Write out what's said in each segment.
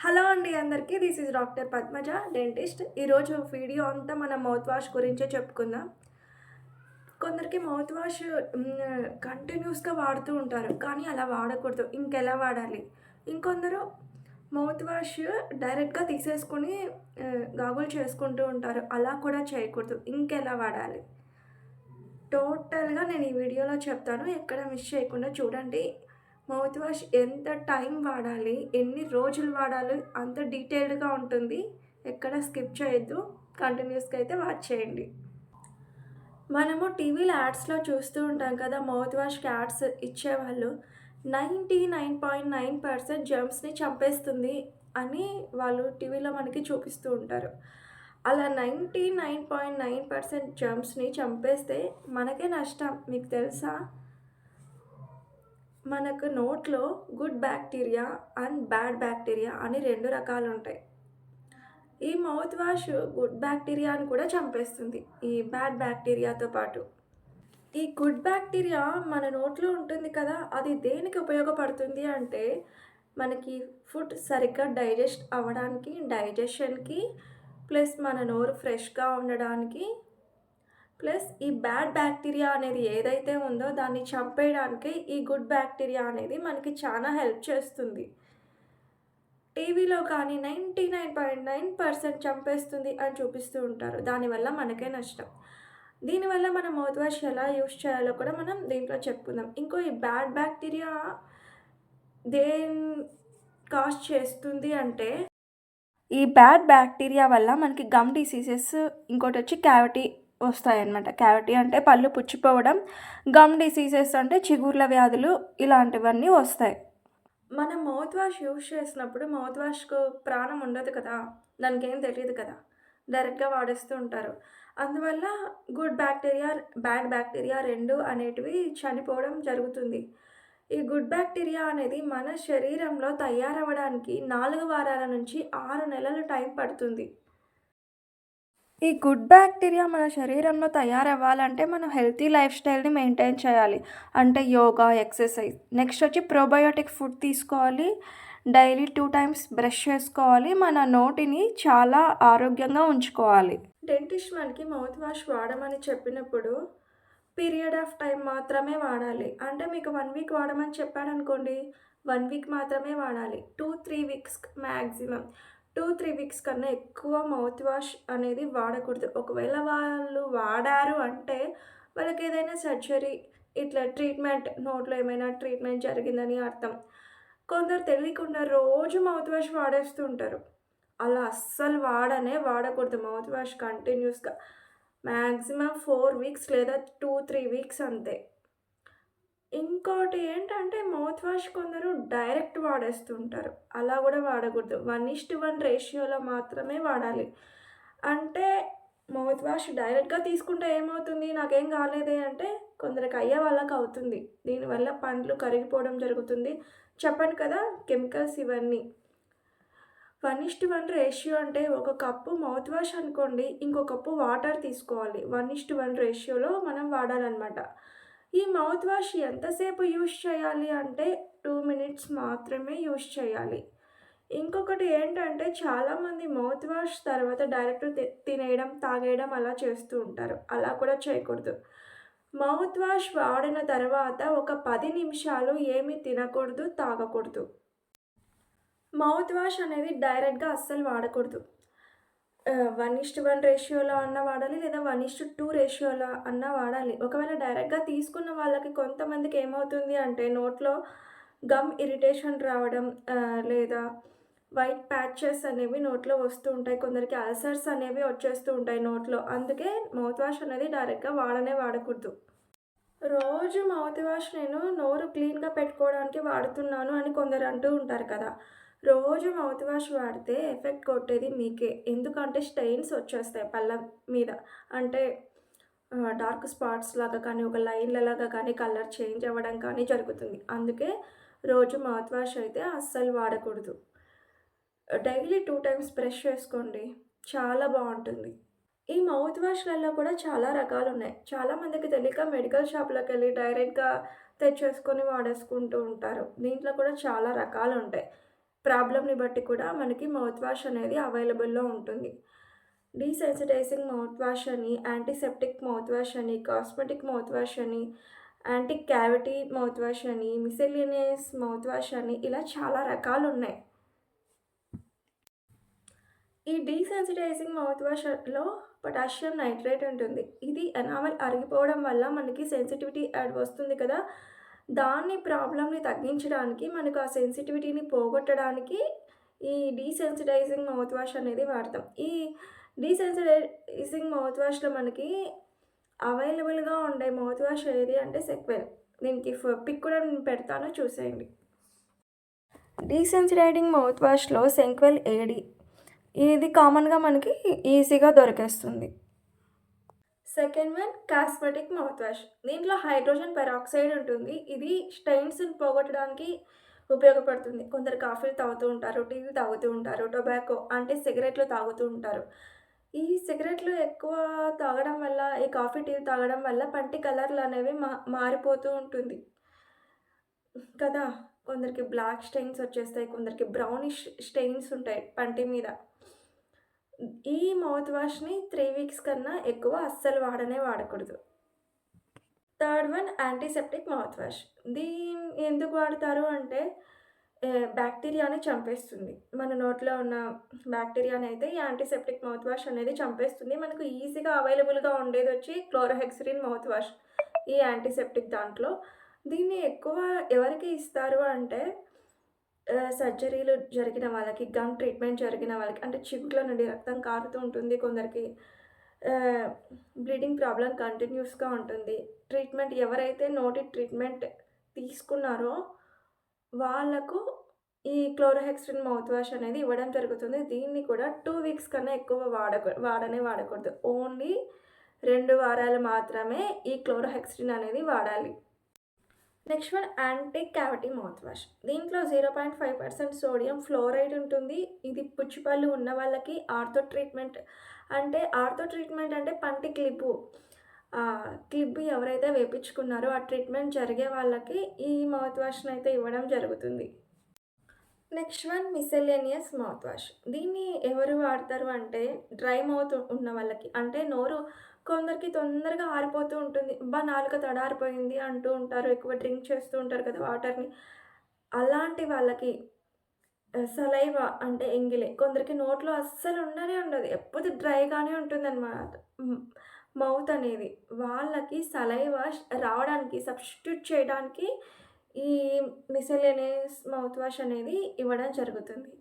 Hello అండి అందరికీ. This is doctor Padmaja, dentist. ఈరోజు వీడియో అంతా మనం మౌత్ వాష్ గురించే చెప్పుకుందాం. కొందరికి మౌత్ వాష్ కంటిన్యూస్‌గా వాడుతూ ఉంటారు. కానీ అలా వాడకూడదు. ఇంకెలా వాడాలి? ఇంకొందరు మౌత్ వాష్ డైరెక్ట్‌గా తీసేసుకొని గాగుల్ చేసుకుంటూ ఉంటారు. అలా కూడా చేయకూడదు. ఇంకెలా వాడాలి? టోటల్‌గా నేను ఈ వీడియోలో చెప్తాను. ఎక్కడ మిస్ చేయకుండా చూడండి. మౌత్ వాష్ ఎంత టైం వాడాలి, ఎన్ని రోజులు వాడాలి అంత డీటెయిల్డ్‌గా ఉంటుంది. ఎక్కడ స్కిప్ చేయొద్దు. కంటిన్యూస్‌గా అయితే వాచ్ చేయండి. మనము టీవీలో యాడ్స్‌లో చూస్తూ ఉంటాం కదా! మౌత్ వాష్‌కి యాడ్స్ ఇచ్చేవాళ్ళు 99.9% జెర్మ్స్‌ని చంపేస్తుంది అని వాళ్ళు టీవీలో మనకి చూపిస్తూ ఉంటారు. అలా 99.9% జెర్మ్స్‌ని చంపేస్తే మనకే నష్టం. మీకు తెలుసా? మనకు నోట్లో good bacteria and bad bacteria అని 2 రకాలుంటాయి. ఈ మౌత్ వాష్ గుడ్ బ్యాక్టీరియాని కూడా చంపేస్తుంది, ఈ బ్యాడ్ బ్యాక్టీరియాతో పాటు. ఈ గుడ్ బ్యాక్టీరియా మన నోట్లో ఉంటుంది కదా! అది దేనికి ఉపయోగపడుతుంది అంటే, మనకి ఫుడ్ సరిగ్గా డైజెస్ట్ అవ్వడానికి, డైజెషన్‌కి, ప్లస్ మన నోరు ఫ్రెష్‌గా ఉండడానికి, ప్లస్ ఈ బ్యాడ్ బ్యాక్టీరియా అనేది ఏదైతే ఉందో దాన్ని చంపేయడానికి ఈ గుడ్ బ్యాక్టీరియా అనేది మనకి చాలా హెల్ప్ చేస్తుంది. టీవీలో కానీ 99.9% చంపేస్తుంది అని చూపిస్తూ ఉంటారు. దానివల్ల మనకే నష్టం. దీనివల్ల మనం మౌత్ వాష్ ఎలా యూజ్ చేయాలో కూడా మనం దీంట్లో చెప్పుకుందాం. ఈ బ్యాడ్ బ్యాక్టీరియా దేన్ కాజ్ చేస్తుంది అంటే, ఈ బ్యాడ్ బ్యాక్టీరియా వల్ల మనకి గమ్ డిసీజెస్, ఇంకోటొచ్చి క్యావిటీ వస్తాయన్నమాట. క్యావిటీ అంటే పళ్ళు పుచ్చిపోవడం, గమ్ డిసీజెస్ అంటే చిగుర్ల వ్యాధులు, ఇలాంటివన్నీ వస్తాయి. మనం మౌత్ వాష్ యూజ్ చేసినప్పుడు మౌత్ వాష్‌కు ప్రాణం ఉండదు కదా! దానికేం తెలీదు కదా! డైరెక్ట్‌గా వాడేస్తూ ఉంటారు. అందువల్ల గుడ్ బ్యాక్టీరియా, బ్యాడ్ బ్యాక్టీరియా 2 అనేటివి చనిపోవడం జరుగుతుంది. ఈ గుడ్ బ్యాక్టీరియా అనేది మన శరీరంలో తయారవ్వడానికి 4 వారాల నుంచి 6 నెలలు టైం పడుతుంది. ఈ గుడ్ బ్యాక్టీరియా మన శరీరంలో తయారవ్వాలంటే మనం హెల్తీ లైఫ్ స్టైల్‌ని మెయింటైన్ చేయాలి. అంటే యోగా, ఎక్సర్సైజ్. నెక్స్ట్ వచ్చి ప్రోబయోటిక్ ఫుడ్ తీసుకోవాలి. డైలీ 2 టైమ్స్ బ్రష్ చేసుకోవాలి. మన నోటిని చాలా ఆరోగ్యంగా ఉంచుకోవాలి. డెంటిస్ట్ మనకి మౌత్ వాష్ వాడమని చెప్పినప్పుడు పీరియడ్ ఆఫ్ టైం మాత్రమే వాడాలి. అంటే మీకు 1 వీక్ వాడమని చెప్పాడనుకోండి, 1 వీక్ మాత్రమే వాడాలి. 2-3 వీక్స్ మ్యాక్సిమం. 2-3 వీక్స్ కన్నా ఎక్కువ మౌత్ వాష్ అనేది వాడకూడదు. ఒకవేళ వాళ్ళు వాడారు అంటే వాళ్ళకేదైనా సర్జరీ, ఇట్లా ట్రీట్మెంట్, నోట్లో ఏమైనా ట్రీట్మెంట్ జరిగిందని అర్థం. కొందరు తెలియకుండా రోజు మౌత్ వాష్ వాడేస్తూ ఉంటారు. అలా అస్సలు వాడకూడదు మౌత్ వాష్ కంటిన్యూస్‌గా. మాక్సిమం 4 వీక్స్ లేదా 2-3 వీక్స్ అంతే. ఇంకోటి ఏంటంటే మౌత్ వాష్ కొందరు డైరెక్ట్ వాడేస్తూ ఉంటారు. అలా గూడా వాడకూడదు. 1:1 రేషియోలో మాత్రమే వాడాలి. అంటే మౌత్ వాష్ డైరెక్ట్‌గా తీసుకుంటే ఏమవుతుంది? నాకేం కాలేదే అంటే కొందరికి అయ్యే వాళ్ళకి అవుతుంది. దీనివల్ల పండ్లు కరిగిపోవడం జరుగుతుంది. చెప్పాను కదా! కెమికల్స్ ఇవన్నీ. 1:1 రేషియో అంటే ఒక కప్పు మౌత్ వాష్ అనుకోండి, ఇంకో కప్పు వాటర్ తీసుకోవాలి. 1:1 రేషియోలో మనం వాడాలనమాట. ఈ మౌత్ వాష్ ఎంతసేపు యూజ్ చేయాలి అంటే 2 మినిట్స్ మాత్రమే యూజ్ చేయాలి. ఇంకొకటి ఏంటంటే చాలామంది మౌత్ వాష్ తర్వాత డైరెక్ట్ తినేయడం, తాగేయడం అలా చేస్తూ ఉంటారు. అలా కూడా చేయకూడదు. మౌత్ వాష్ వాడిన తర్వాత ఒక 10 నిమిషాలు ఏమీ తినకూడదు, తాగకూడదు. మౌత్ వాష్ అనేది డైరెక్ట్‌గా అస్సలు వాడకూడదు. 1:1 రేషియోలో అన్నా వాడాలి, లేదా 1:2 రేషియోలో అన్నా వాడాలి. ఒకవేళ డైరెక్ట్‌గా తీసుకున్న వాళ్ళకి కొంతమందికి ఏమవుతుంది అంటే నోట్లో గమ్ ఇరిటేషన్ రావడం, లేదా వైట్ ప్యాచెస్ అనేవి నోట్లో వస్తూ ఉంటాయి. కొందరికి అల్సర్స్ అనేవి వచ్చేస్తూ ఉంటాయి నోట్లో. అందుకే మౌత్ వాష్ అనేది డైరెక్ట్‌గా వాడకూడదు. రోజు మౌత్ వాష్ నేను నోరు క్లీన్‌గా పెట్టుకోవడానికి వాడుతున్నాను అని కొందరు అంటూ ఉంటారు కదా! రోజు మౌత్ వాష్ వాడితే ఎఫెక్ట్ కొట్టేది మీకే. ఎందుకంటే స్టెయిన్స్ వచ్చేస్తాయి పళ్ళ మీద. అంటే డార్క్ స్పాట్స్ లాగా కానీ, ఒక లైన్‌లలాగా కానీ, కలర్ చేంజ్ అవ్వడం కానీ జరుగుతుంది. అందుకే రోజు మౌత్ వాష్ అయితే అస్సలు వాడకూడదు. డైలీ 2 టైమ్స్ బ్రష్ చేసుకోండి. చాలా బావుంటుంది. ఈ మౌత్ వాష్‌లలో కూడా చాలా రకాలున్నాయి. చాలామందికి తెలియక మెడికల్ షాప్‌లోకెళ్ళి డైరెక్ట్‌గా తెచ్చేసుకొని వాడేసుకుంటూ ఉంటారు. దీంట్లో కూడా చాలా రకాలుంటాయి. ప్రాబ్లమ్‌ని బట్టి కూడా మనకి మౌత్ వాష్ అనేది అవైలబుల్‌లో ఉంటుంది. డీసెన్సిటైజింగ్ మౌత్ వాష్ అని, యాంటీసెప్టిక్ మౌత్ వాష్ అని, కాస్మెటిక్ మౌత్ వాష్ అని, యాంటీ క్యావిటీ మౌత్ వాష్ అని, మిసెలేనియస్ మౌత్ వాష్ అని ఇలా చాలా రకాలున్నాయి. ఈ డీసెన్సిటైజింగ్ మౌత్ వాష్‌లో పొటాషియం నైట్రేట్ ఉంటుంది. ఇది ఎనామెల్ అరిగిపోవడం వల్ల మనకి సెన్సిటివిటీ వస్తుంది కదా! దాన్ని ప్రాబ్లమ్‌ని తగ్గించడానికి, మనకు ఆ సెన్సిటివిటీని పోగొట్టడానికి ఈ డీసెన్సిటైజింగ్ మౌత్ వాష్ అనేది వాడతాం. ఈ డీసెన్సిటైజింగ్ మౌత్ వాష్‌లో మనకి అవైలబుల్‌గా ఉండే మౌత్ వాష్ ఏది అంటే సెక్వెల్. దీనికి పిక్ కూడా నేను పెడతాను చూసేయండి. డీసెన్సిటైజింగ్ మౌత్ వాష్‌లో సెంక్వెల్ ఏడీ ఇది కామన్‌గా మనకి ఈజీగా దొరికేస్తుంది. Second one cosmetic mouthwash. దీంట్లో హైడ్రోజన్ పెరాక్సైడ్ ఉంటుంది. ఇది స్టెయిన్స్‌ని పోగొట్టడానికి ఉపయోగపడుతుంది. కొందరు కాఫీలు తాగుతూ ఉంటారు, టీలు తాగుతూ ఉంటారు, టొబాకో అంటే సిగరెట్లు తాగుతూ ఉంటారు. ఈ సిగరెట్లు ఎక్కువ తాగడం వల్ల, ఈ కాఫీ, టీలు తాగడం వల్ల పంటి కలర్‌లు అనేవి మారిపోతూ ఉంటుంది కదా! కొందరికి బ్లాక్ స్టెయిన్స్ వచ్చేస్తాయి. కొందరికి బ్రౌనిష్ స్టెయిన్స్ ఉంటాయి పంటి మీద. ఈ మౌత్ వాష్‌ని 3 వీక్స్ కన్నా ఎక్కువ అస్సలు వాడకూడదు. Third one antiseptic mouth wash. ఎందుకు వాడతారు అంటే బ్యాక్టీరియాని చంపేస్తుంది. మన నోట్లో ఉన్న బ్యాక్టీరియానైతే ఈ యాంటీసెప్టిక్ మౌత్ వాష్ అనేది చంపేస్తుంది. మనకు ఈజీగా అవైలబుల్‌గా ఉండేదొచ్చి క్లోరోహెక్సిడిన్ మౌత్ వాష్. ఈ యాంటీసెప్టిక్ దాంట్లో. దీన్ని ఎక్కువ ఎవరికి ఇస్తారు అంటే సర్జరీలు జరిగిన వాళ్ళకి, గమ్ ట్రీట్మెంట్ జరిగిన వాళ్ళకి, అంటే చిగుళ్ళ నుండి రక్తం కారుతూ ఉంటుంది. కొందరికి బ్లీడింగ్ ప్రాబ్లమ్ కంటిన్యూస్‌గా ఉంటుంది. ట్రీట్మెంట్ ఎవరైతే నోటి ట్రీట్మెంట్ తీసుకున్నారో వాళ్ళకు ఈ క్లోరోహెక్సిడిన్ మౌత్ వాష్ అనేది ఇవ్వడం జరుగుతుంది. దీన్ని కూడా 2 వీక్స్ కన్నా ఎక్కువ వాడకూడదు. ఓన్లీ 2 వారాలు మాత్రమే ఈ క్లోరోహెక్సిడిన్ అనేది వాడాలి. Next one anti cavity mouth wash. దీంట్లో 0.5% సోడియం ఫ్లోరైడ్ ఉంటుంది. ఇది పుచ్చిపళ్ళు ఉన్న వాళ్ళకి ఆర్థో ట్రీట్మెంట్ అంటే పంటి క్లిప్ ఎవరైతే వేపించుకున్నారో ఆ ట్రీట్మెంట్ జరిగే వాళ్ళకి ఈ మౌత్ వాష్‌ని అయితే ఇవ్వడం జరుగుతుంది. Next one మిసెలేనియస్ mouth wash. దీన్ని ఎవరు వాడతారు అంటే డ్రై మౌత్ ఉన్న వాళ్ళకి. అంటే నోరు కొందరికి తొందరగా ఆరిపోతూ ఉంటుంది. నాలుక తడారిపోయింది అంటూ ఉంటారు. ఎక్కువ డ్రింక్ చేస్తూ ఉంటారు కదా వాటర్‌ని. అలాంటి వాళ్ళకి సలైవా అంటే ఎంగిలి. కొందరికి నోట్లో అస్సలు ఉండనే ఉండదు. ఎప్పుడు డ్రైగానే ఉంటుందనమాట. మౌత్ అనేది. వాళ్ళకి సలైవా రావడానికి, సబ్స్టిట్యూట్ చేయడానికి ఈ మిసెలేనియస్ మౌత్ వాష్ అనేది ఇవ్వడం జరుగుతుంది.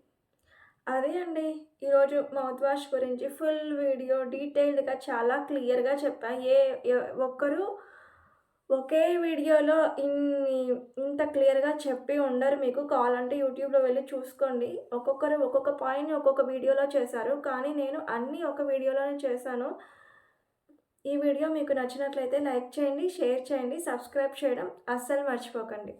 అదే అండి. ఈరోజు మౌత్ వాష్ గురించి ఫుల్ వీడియో డీటెయిల్డ్‌గా చాలా క్లియర్‌గా చెప్పా. ఒక్కరు ఒకే వీడియోలో ఇంత క్లియర్‌గా చెప్పి ఉండరు మీకు. కావాలంటే యూట్యూబ్‌లో వెళ్లి చూసుకోండి. ఒక్కొక్కరు ఒక్కొక్క పాయింట్‌ని ఒక్కొక్క వీడియోలో చేశారు. కానీ నేను అన్నీ ఒక వీడియోలోనే చేశాను. ఈ వీడియో మీకు నచ్చినట్లయితే లైక్ చేయండి, షేర్ చేయండి, సబ్స్క్రైబ్ చేయడం అస్సలు మర్చిపోకండి.